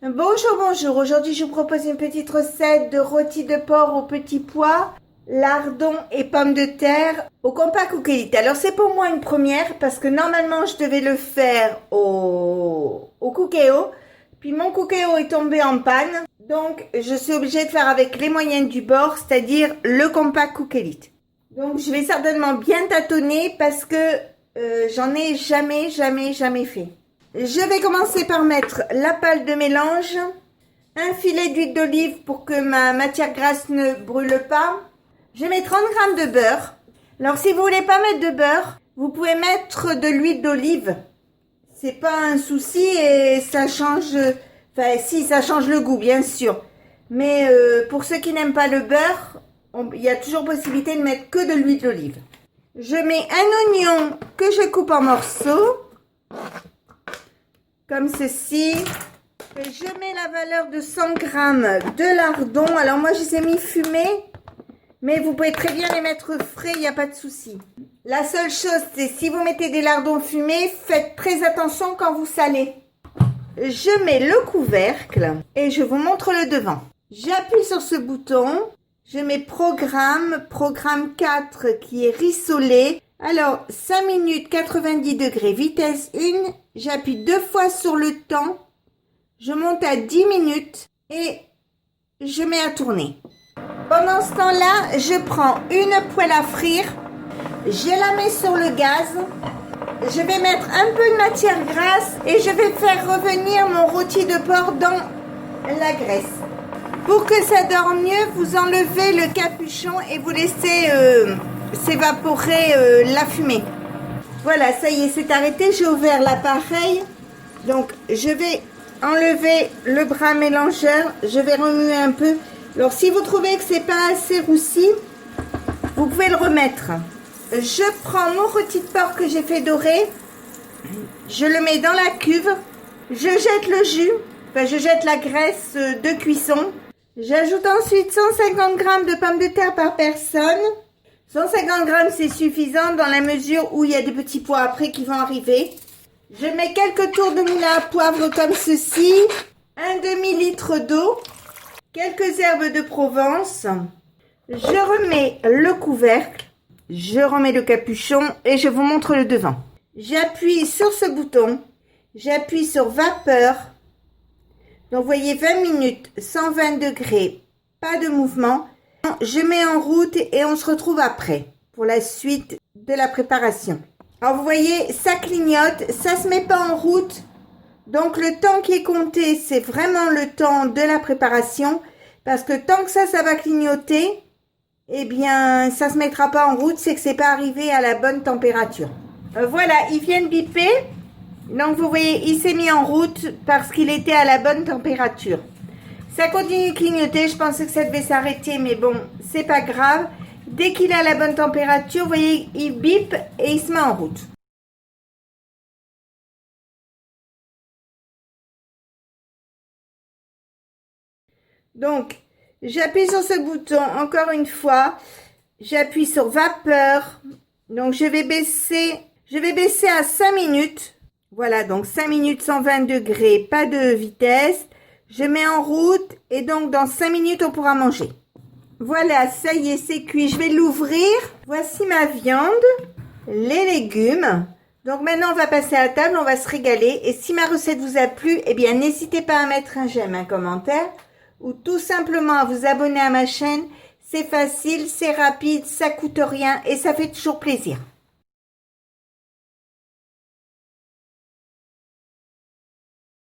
Bonjour, bonjour. Aujourd'hui, je vous propose une petite recette de rôti de porc au petit pois, lardons et pommes de terre au compas Cookélites. Alors, c'est pour moi une première parce que normalement, je devais le faire au Cookéo. Puis mon Cookéo est tombé en panne. Donc, je suis obligée de faire avec les moyens du bord, c'est-à-dire le compas Cookélites. Donc, je vais certainement bien tâtonner parce que j'en ai jamais fait. Je vais commencer par mettre la pâle de mélange, un filet d'huile d'olive pour que ma matière grasse ne brûle pas. Je mets 30 g de beurre. Alors si vous voulez pas mettre de beurre, vous pouvez mettre de l'huile d'olive. C'est pas un souci et ça change, enfin si ça change le goût bien sûr. Mais pour ceux qui n'aiment pas le beurre, il y a toujours possibilité de mettre que de l'huile d'olive. Je mets un oignon que je coupe en morceaux. Comme ceci. Et je mets la valeur de 100 g de lardons. Alors moi je les ai mis fumés, mais vous pouvez très bien les mettre frais, il n'y a pas de souci. La seule chose, c'est si vous mettez des lardons fumés, faites très attention quand vous salez. Je mets le couvercle et je vous montre le devant. J'appuie sur ce bouton, je mets programme 4 qui est rissolé. Alors 5 minutes 90 degrés, vitesse 1, j'appuie 2 fois sur le temps, je monte à 10 minutes et je mets à tourner. Pendant ce temps-là, je prends une poêle à frire, je la mets sur le gaz, je vais mettre un peu de matière grasse et je vais faire revenir mon rôti de porc dans la graisse. Pour que ça dorme mieux, vous enlevez le capuchon et vous laissez s'évaporer la fumée. Voilà, ça y est, c'est arrêté. J'ai ouvert l'appareil. Donc, je vais enlever le bras mélangeur. Je vais remuer un peu. Alors, si vous trouvez que c'est pas assez roussi, vous pouvez le remettre. Je prends mon rôti de porc que j'ai fait dorer. Je le mets dans la cuve. Je jette le jus. Enfin, je jette la graisse de cuisson. J'ajoute ensuite 150 g de pommes de terre par personne. 150 g c'est suffisant dans la mesure où il y a des petits pois après qui vont arriver. Je mets quelques tours de moulin à poivre comme ceci. Un demi-litre d'eau. Quelques herbes de Provence. Je remets le couvercle. Je remets le capuchon et je vous montre le devant. J'appuie sur ce bouton. J'appuie sur vapeur. Donc vous voyez 20 minutes, 120 degrés, pas de mouvement. Je mets en route et on se retrouve après pour la suite de la préparation. Alors vous voyez, ça clignote, ça se met pas en route. Donc le temps qui est compté, c'est vraiment le temps de la préparation. Parce que tant que ça va clignoter, eh bien ça se mettra pas en route, c'est que c'est pas arrivé à la bonne température. Voilà, ils viennent biper. Donc vous voyez, il s'est mis en route parce qu'il était à la bonne température. Ça continue de clignoter, je pensais que ça devait s'arrêter, mais bon, c'est pas grave. Dès qu'il est à la bonne température, vous voyez, il bip et il se met en route. Donc, j'appuie sur ce bouton encore une fois. J'appuie sur vapeur. Donc, je vais baisser à 5 minutes. Voilà, donc 5 minutes 120 degrés, pas de vitesse. Je mets en route et donc dans 5 minutes, on pourra manger. Voilà, ça y est, c'est cuit. Je vais l'ouvrir. Voici ma viande, les légumes. Donc maintenant, on va passer à la table, on va se régaler. Et si ma recette vous a plu, eh bien, n'hésitez pas à mettre un j'aime, un commentaire ou tout simplement à vous abonner à ma chaîne. C'est facile, c'est rapide, ça coûte rien et ça fait toujours plaisir.